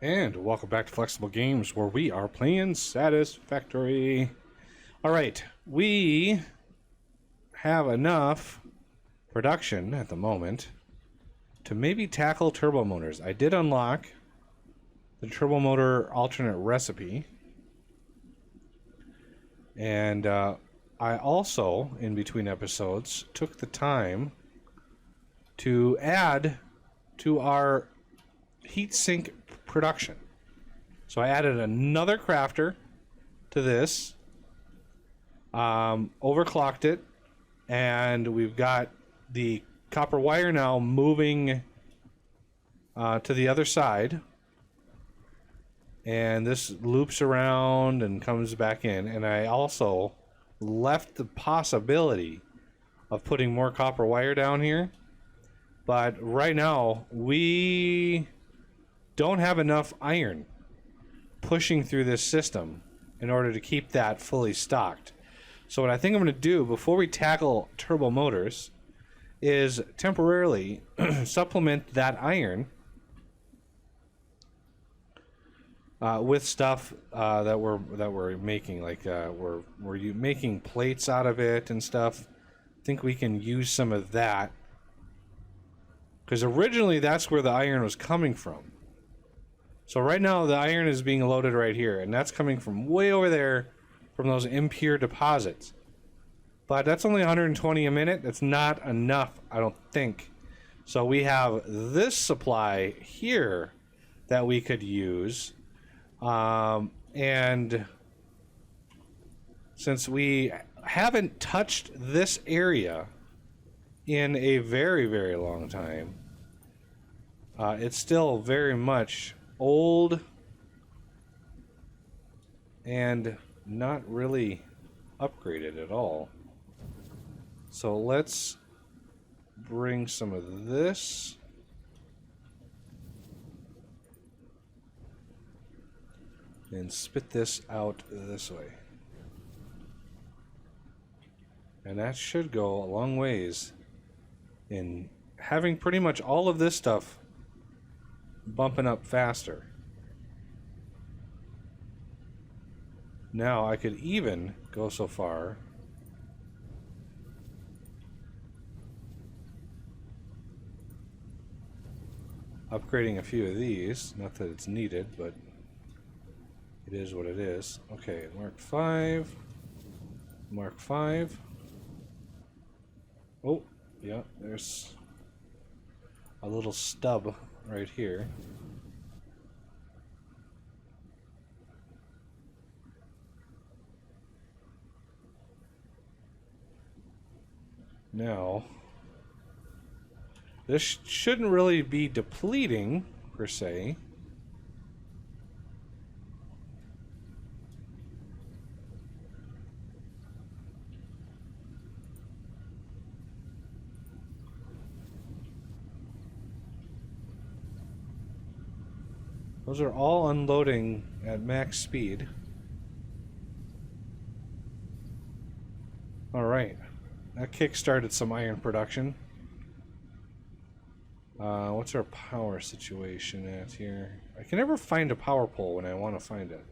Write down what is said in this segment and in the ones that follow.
And welcome back to Flexible Games, where we are playing Satisfactory. Alright, we have enough production at the moment to maybe tackle turbo motors. I did unlock the turbo motor alternate recipe. And I also, in between episodes, took the time to add to our heatsink production. So I added another crafter to this, overclocked it, and we've got the copper wire now moving to the other side, and this loops around and comes back in. And I also left the possibility of putting more copper wire down here, but right now we don't have enough iron pushing through this system in order to keep that fully stocked. So what I think I'm going to do before we tackle turbo motors is temporarily supplement that iron with stuff that we're making, like we're making plates out of it and stuff. I think we can use some of that, because originally that's where the iron was coming from. So right now the iron is being loaded right here, and that's coming from way over there from those impure deposits. But that's only 120 a minute. That's not enough, I don't think. So we have this supply here that we could use. And since we haven't touched this area in a very, very long time, it's still very much old and not really upgraded at all. So let's bring some of this and spit this out this way, and that should go a long ways in having pretty much all of this stuff bumping up faster. Now I could even go so far upgrading a few of these. Not that it's needed, but it is what it is. Okay, Mark 5. Mark 5. Oh, yeah, there's a little stub right here. Now, this shouldn't really be depleting, per se. Those are all unloading at max speed. Alright. That kick-started some iron production. What's our power situation at here? I can never find a power pole when I want to find it.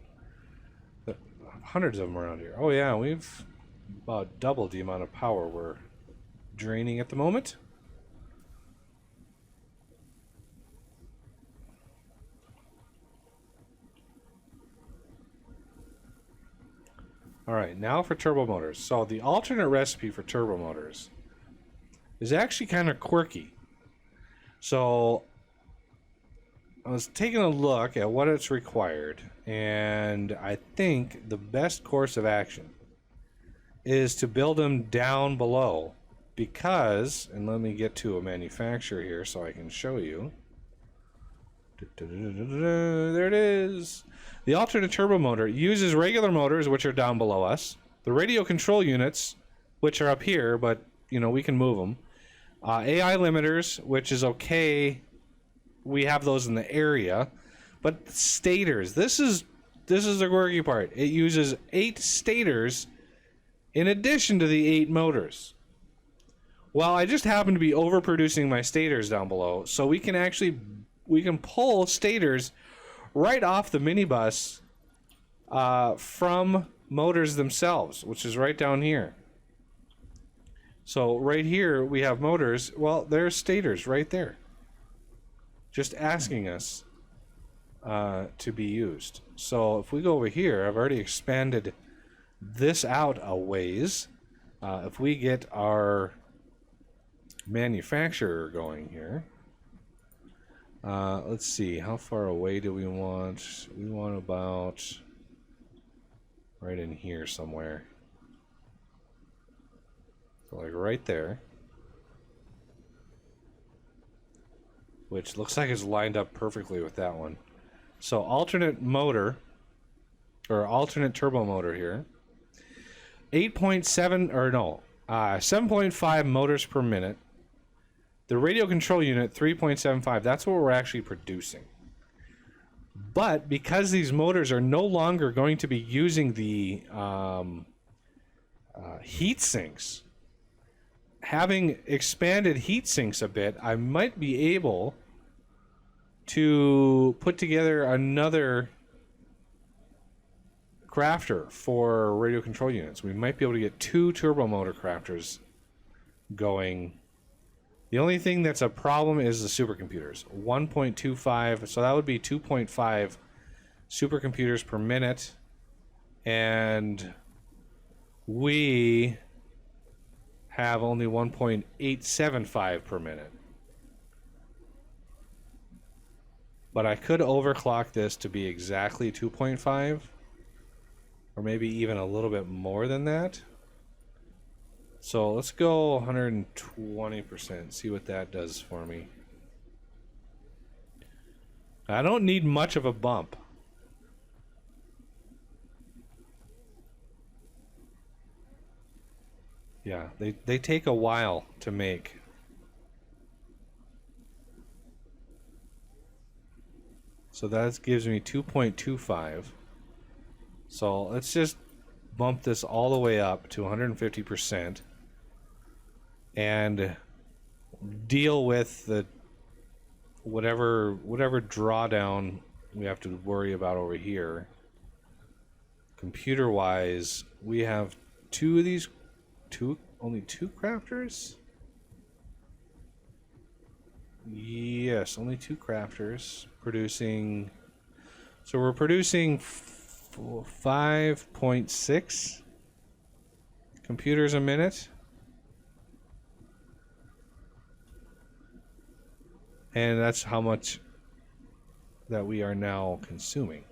But hundreds of them around here. Oh yeah, we've about doubled the amount of power we're draining at the moment. Alright, now for turbo motors. So the alternate recipe for turbo motors is actually kind of quirky. So I was taking a look at what it's required, and I think the best course of action is to build them down below, because, and let me get to a manufacturer here so I can show you. There it is. The alternate turbo motor uses regular motors, which are down below us. The radio control units, which are up here, but you know, we can move them. AI limiters, which is okay. We have those in the area. But stators, this is the quirky part. It uses 8 stators in addition to the 8 motors. Well, I just happen to be overproducing my stators down below, so we can pull stators right off the minibus from motors themselves, which is right down here. So right here we have motors. Well, there's stators right there, just asking us to be used. So if we go over here, I've already expanded this out a ways. If we get our manufacturer going here, let's see, how far away do we want? We want about right in here somewhere. So like right there. Which looks like it's lined up perfectly with that one. So alternate motor, or alternate turbo motor here. 7.5 motors per minute. The radio control unit, 3.75. That's what we're actually producing. But because these motors are no longer going to be using the heat sinks, having expanded heat sinks a bit, I might be able to put together another crafter for radio control units. We might be able to get 2 turbo motor crafters going. The only thing that's a problem is the supercomputers. 1.25, so that would be 2.5 supercomputers per minute. And we have only 1.875 per minute. But I could overclock this to be exactly 2.5, or maybe even a little bit more than that. So let's go 120%, see what that does for me. I don't need much of a bump. Yeah, they take a while to make. So that gives me 2.25. So let's just bump this all the way up to 150% and deal with the whatever drawdown we have to worry about over here. Computer wise, we have 2 of these, only 2 crafters? Yes, only 2 crafters producing. So we're producing 5.6 computers a minute. And that's how much that we are now consuming.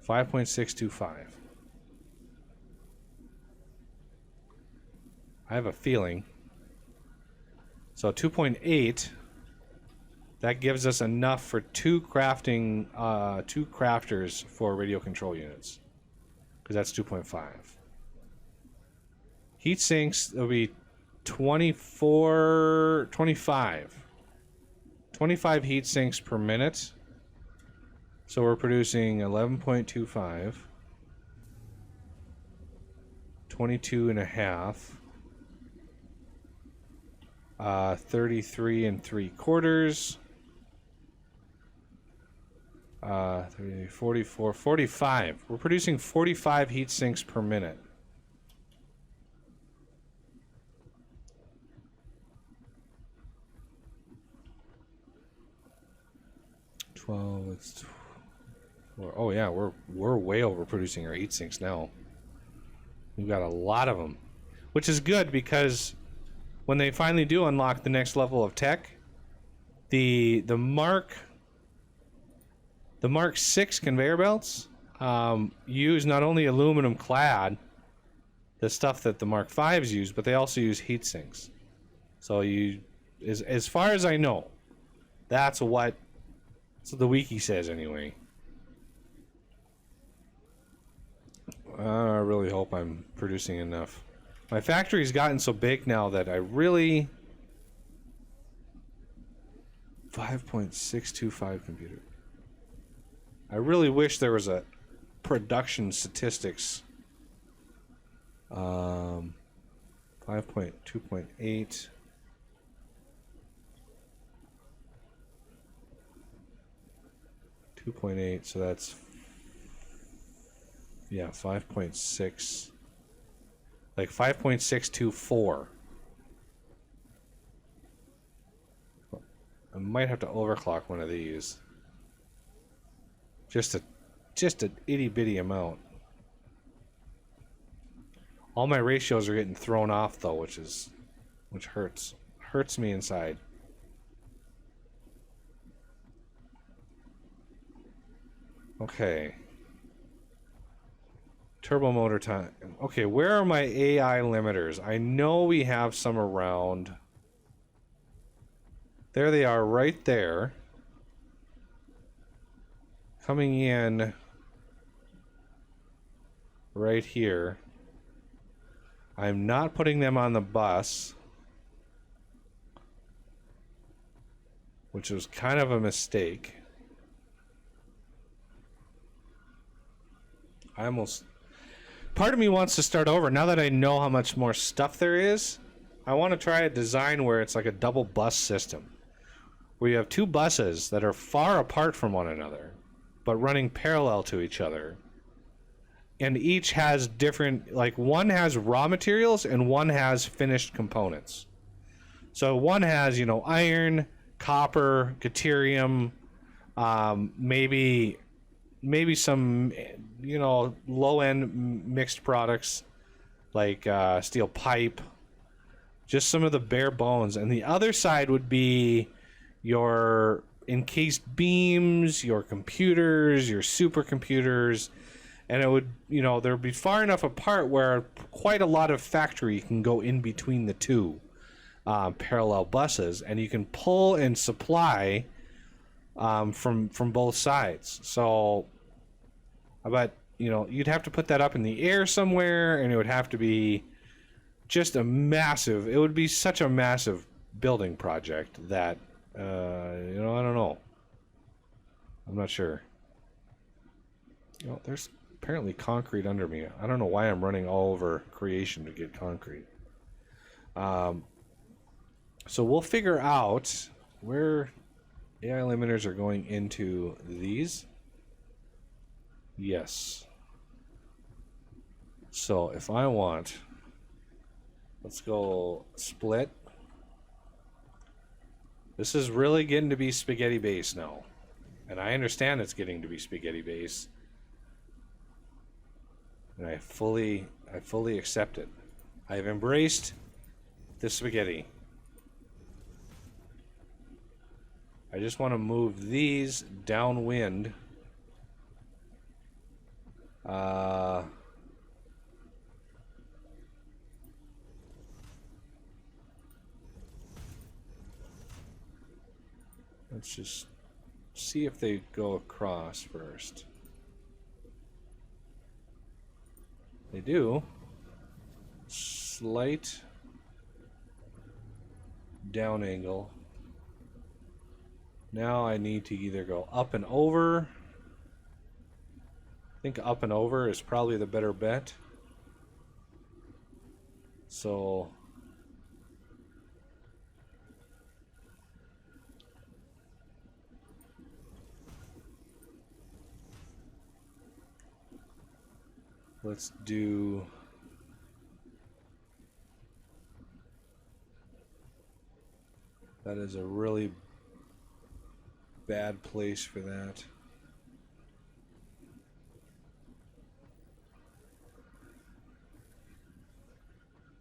5.625. I have a feeling. So 2.8, that gives us enough for 2 crafters for radio control units, because that's 2.5. Heat sinks, it'll be 25 heat sinks per minute. So we're producing 11.25, 22.5, 33 3/4, 44, 45. We're producing 45 heat sinks per minute. It's 4. Oh yeah, we're way overproducing our heat sinks now. We've got a lot of them, which is good because when they finally do unlock the next level of tech, the Mark 6 conveyor belts use not only aluminum clad, the stuff that the Mark 5s use, but they also use heat sinks. So as far as I know, that's what the wiki says anyway. I really hope I'm producing enough. My factory's gotten so big now that I really... 5.625 computer. I really wish there was a production statistics. 5.2.8. 2.8, so that's, yeah, 5.6. Like 5.624. I might have to overclock one of these. Just an itty bitty amount. All my ratios are getting thrown off though, which hurts. Hurts me inside. Okay. Turbo motor time. Okay, where are my AI limiters? I know we have some around. There they are, right there. Coming in right here. I'm not putting them on the bus, which was kind of a mistake. Part of me wants to start over. Now that I know how much more stuff there is, I want to try a design where it's like a double bus system, where you have two buses that are far apart from one another, but running parallel to each other. And each has different, like one has raw materials and one has finished components. So one has, you know, iron, copper, deuterium, maybe some, you know, low-end mixed products like steel pipe, just some of the bare bones. And the other side would be your encased beams, your computers, your supercomputers, and it would, you know, there would be far enough apart where quite a lot of factory can go in between the two parallel buses, and you can pull and supply from both sides. So, but, you know, you'd have to put that up in the air somewhere, and it would have to be just a massive, it would be such a massive building project that, you know, I don't know. I'm not sure. You know, there's apparently concrete under me. I don't know why I'm running all over creation to get concrete. So we'll figure out where AI limiters are going into these. Yes. So if I want, let's go split. This is really getting to be spaghetti base now. And I understand it's getting to be spaghetti base. And I fully accept it. I have embraced the spaghetti. I just want to move these downwind. Let's just see if they go across first. They do. Slight down angle. Now I need to either go up and over. I think up and over is probably the better bet. So let's do that. Is a really bad place for that.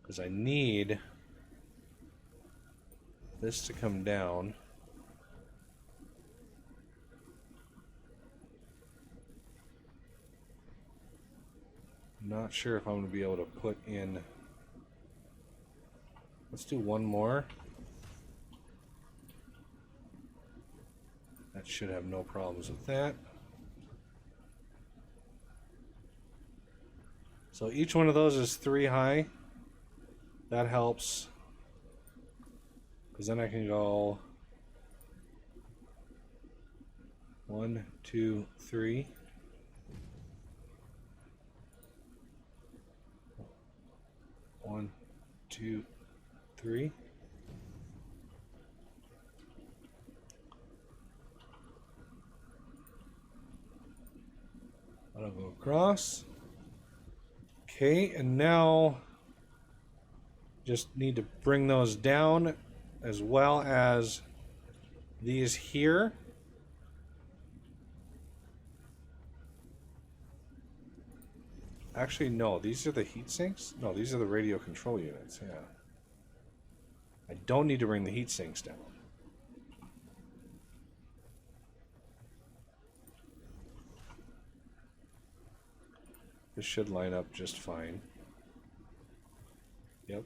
Because I need this to come down. I'm not sure if I'm going to be able to put in. Let's do one more. That should have no problems with that. So each one of those is 3 high. That helps. Because then I can go 1, 2, 3. One, 2, 3. That'll go across. Okay, and now just need to bring those down as well as these here. Actually, no, these are the heat sinks? No, these are the radio control units, yeah. I don't need to bring the heat sinks down. This should line up just fine. Yep.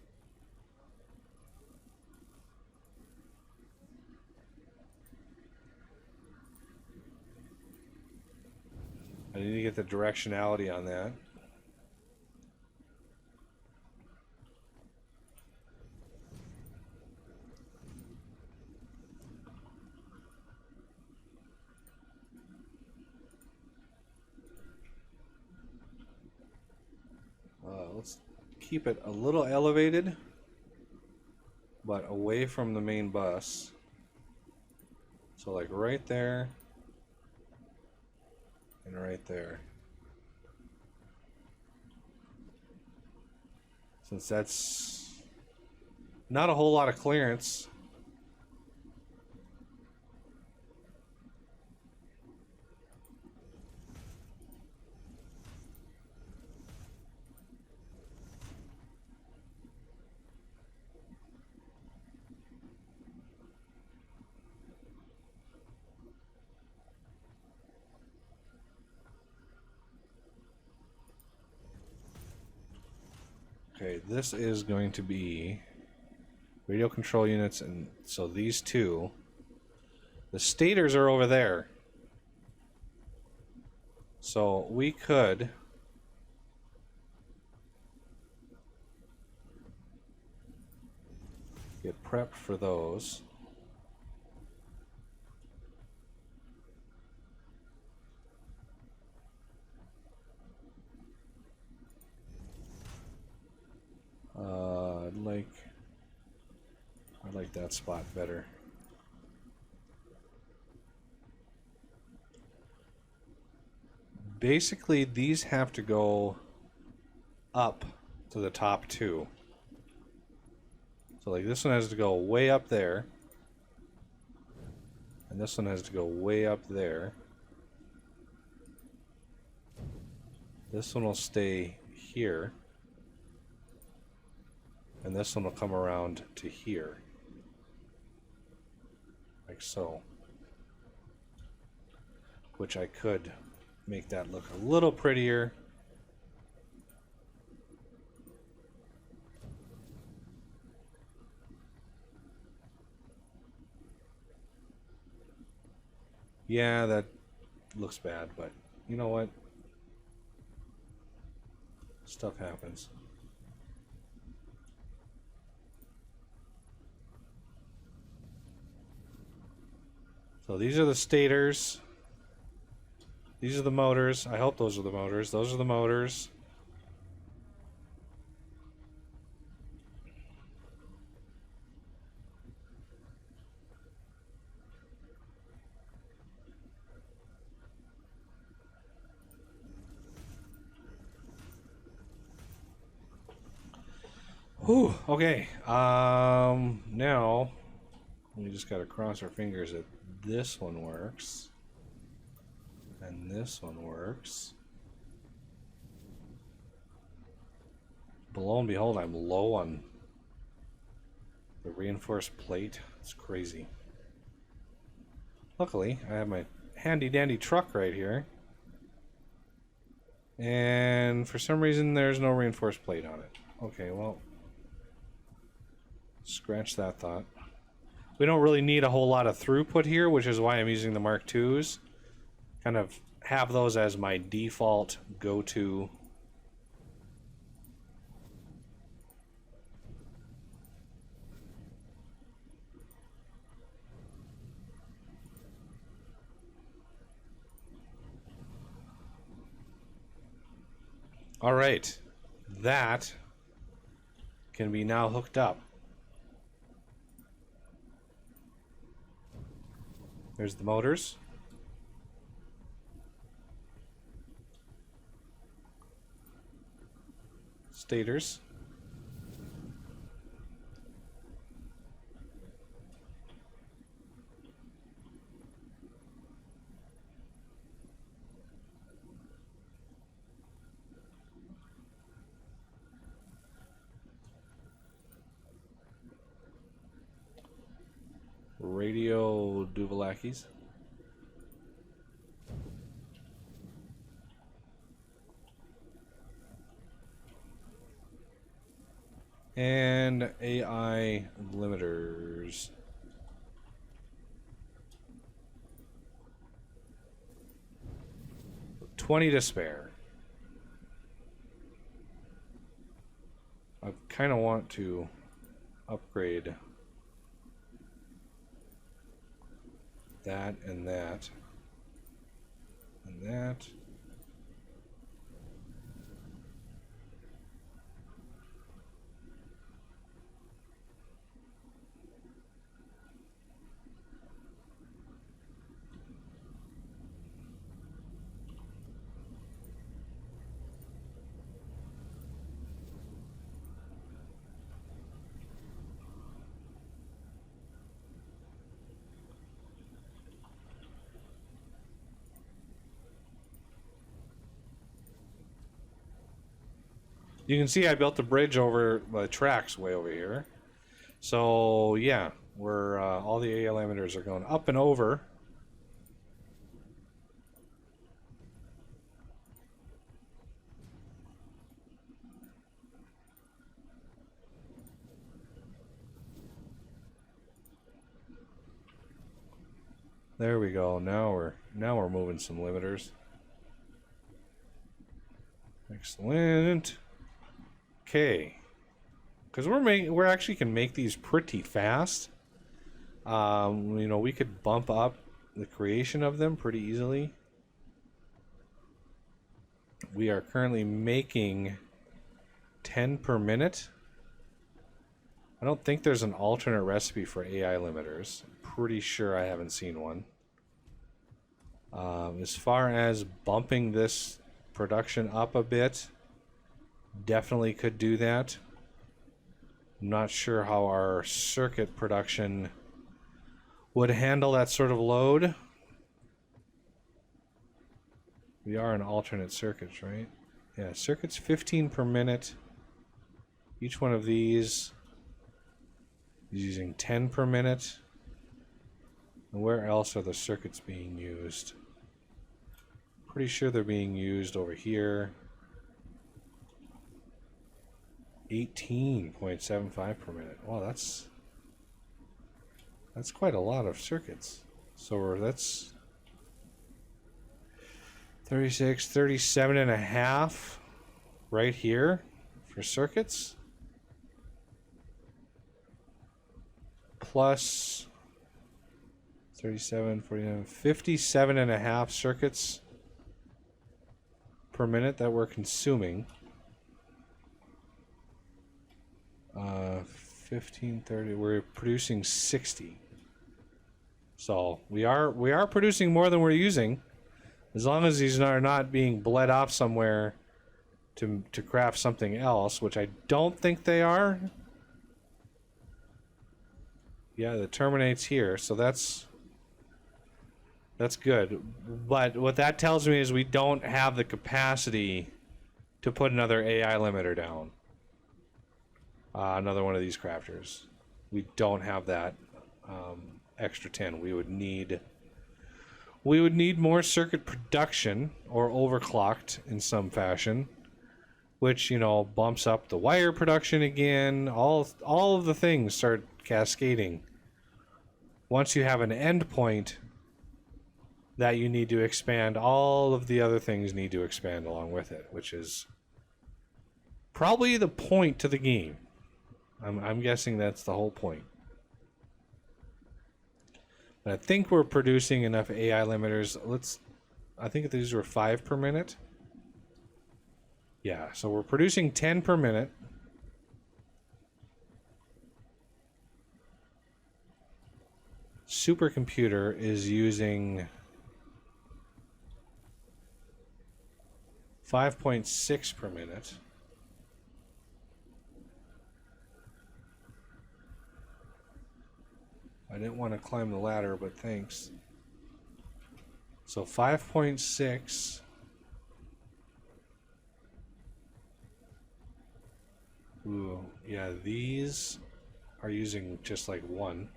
I need to get the directionality on that. Let's keep it a little elevated, but away from the main bus. So like right there and right there. Since that's not a whole lot of clearance. Okay, this is going to be radio control units, and so these two. The stators are over there. So we could get prepped for those. I like that spot better. Basically, these have to go up to the top two. So like this one has to go way up there. And this one has to go way up there. This one will stay here. And this one will come around to here. Like so. Which I could make that look a little prettier. Yeah, that looks bad, but you know what? Stuff happens. So these are the stators. These are the motors. I hope those are the motors. Those are the motors. Whew, okay. Now we just gotta cross our fingers that this one works. And this one works. But lo and behold, I'm low on the reinforced plate. It's crazy. Luckily, I have my handy dandy truck right here. And for some reason, there's no reinforced plate on it. Okay, well, scratch that thought. We don't really need a whole lot of throughput here, which is why I'm using the Mark IIs. Kind of have those as my default go-to. All right, that can be now hooked up. There's the motors. stators. Radio Duvalakis. And AI limiters. $20 to spare. I kind of want to upgrade that and that and that. You can see I built the bridge over the tracks way over here. So yeah, we're all the AI limiters are going up and over. There we go. Now we're moving some limiters. Excellent. Okay, because we're actually can make these pretty fast. You know, we could bump up the creation of them pretty easily. We are currently making 10 per minute. I don't think there's an alternate recipe for AI limiters. I'm pretty sure I haven't seen one. As far as bumping this production up a bit, definitely could do that. I'm not sure how our circuit production would handle that sort of load. We are in alternate circuits, right? Yeah, circuits 15 per minute. Each one of these is using 10 per minute. And where else are the circuits being used? Pretty sure they're being used over here. 18.75 per minute. Wow, that's quite a lot of circuits. So that's 36, 37 and a half right here for circuits. Plus 37, 49, 57 and a half circuits per minute that we're consuming. 15, 30, we're producing 60. So we are producing more than we're using, as long as these are not being bled off somewhere to craft something else, which I don't think they are. Yeah, that terminates here, so that's good. But what that tells me is we don't have the capacity to put another AI limiter down. Another one of these crafters. We don't have that extra 10. We would need more circuit production, or overclocked in some fashion, which, you know, bumps up the wire production again. All of the things start cascading. Once you have an end point that you need to expand, all of the other things need to expand along with it, which is probably the point to the game. I'm guessing that's the whole point. But I think we're producing enough AI limiters. I think these were 5 per minute. Yeah, so we're producing 10 per minute. Supercomputer is using 5.6 per minute. I didn't want to climb the ladder, but thanks. So 5.6. Ooh, yeah, these are using just like one.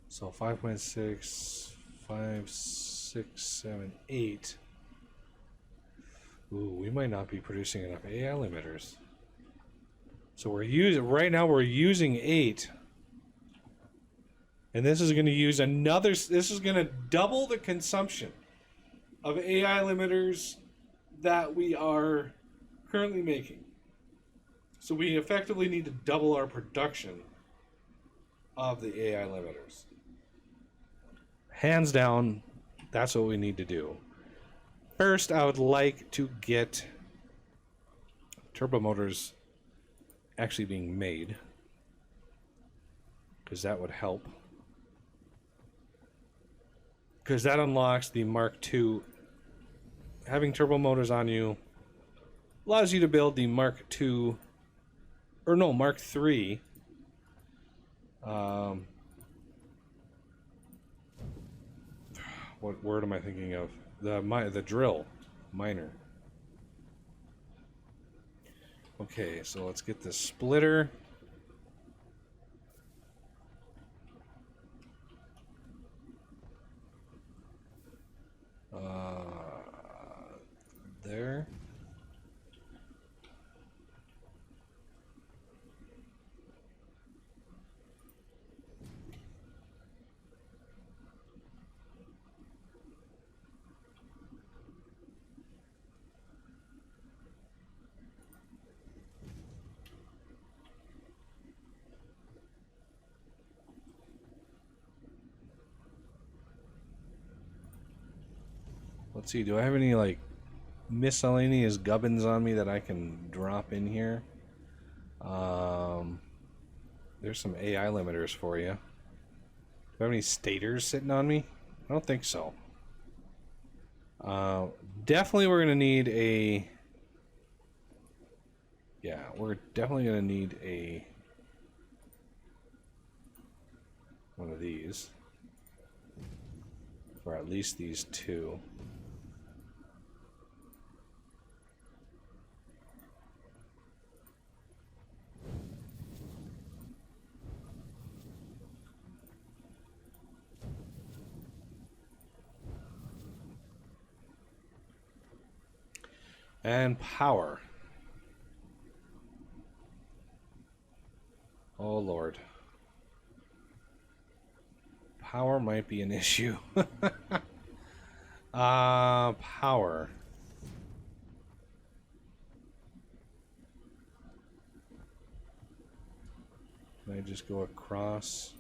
So 5.6, 5, 6, 7, 8. Ooh, we might not be producing enough AI limiters. So we're using, right now we're using 8. And this is going to use another, this is going to double the consumption of AI limiters that we are currently making. So we effectively need to double our production of the AI limiters. Hands down, that's what we need to do. First, I would like to get turbo motors actually being made, because that would help. Because that unlocks the Mark II. Having turbo motors on you allows you to build the Mark II, or no, Mark III. What word am I thinking of? The drill miner. Okay, so let's get the splitter. There. Let's see, do I have any like miscellaneous gubbins on me that I can drop in here? There's some AI limiters for you. Do I have any stators sitting on me? I don't think so. Definitely we're gonna need a... Yeah, we're definitely gonna need a... one of these. Or at least these two. And power. Oh Lord. Power might be an issue. Power. Can I just go across?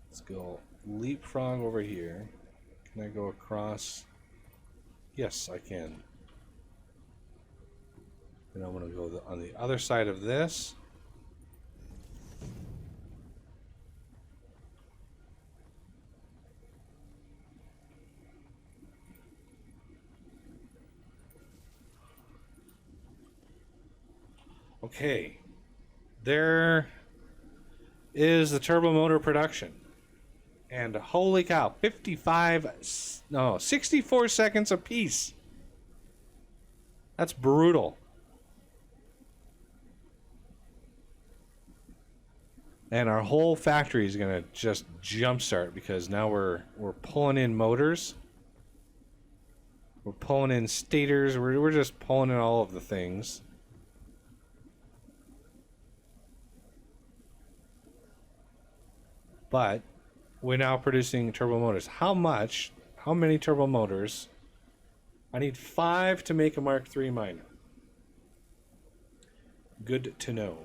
Let's go leapfrog over here. Can I go across? Yes, I can. And I'm going to go on the other side of this. Okay. There is the turbo motor production. And holy cow, 64 seconds apiece. That's brutal. And our whole factory is going to just jumpstart because now we're pulling in motors. We're pulling in stators. We're just pulling in all of the things. But we're now producing turbo motors. How much? How many turbo motors? I need 5 to make a Mark III miner. Good to know.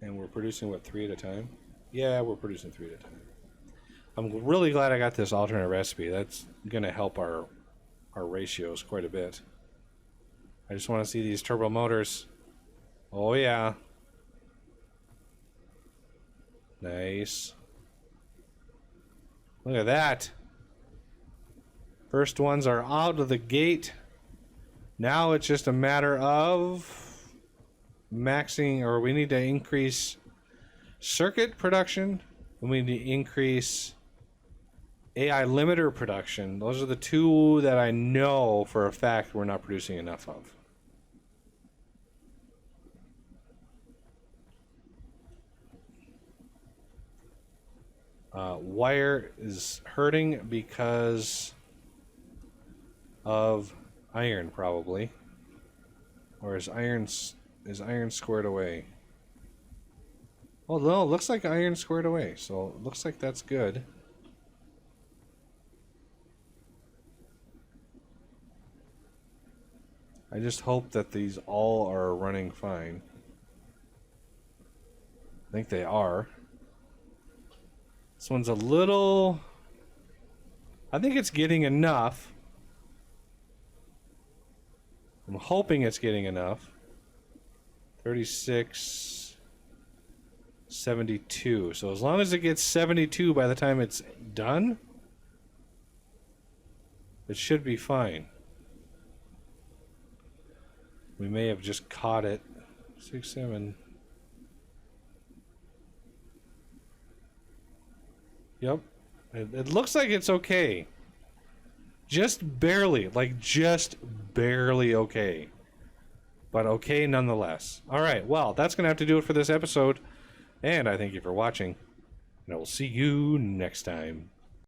And we're producing, what, 3 at a time? Yeah, we're producing 3 at a time. I'm really glad I got this alternate recipe. That's going to help our ratios quite a bit. I just want to see these turbo motors. Oh, yeah. Nice. Look at that. First ones are out of the gate. Now it's just a matter of maxing, or we need to increase circuit production, and we need to increase AI limiter production. Those are the two that I know for a fact we're not producing enough of. Wire is hurting because of iron, probably. Or is iron squared away? Oh no, it looks like iron squared away, so it looks like that's good. I just hope that these all are running fine. I think they are. This one's a little... I think it's getting enough. I'm hoping it's getting enough. 36, 72. So as long as it gets 72 by the time it's done, it should be fine. We may have just caught it. 6, 7. Yep. It looks like it's okay. Just barely. Like, just barely okay. But okay nonetheless. Alright, well, that's going to have to do it for this episode. And I thank you for watching. And I will see you next time.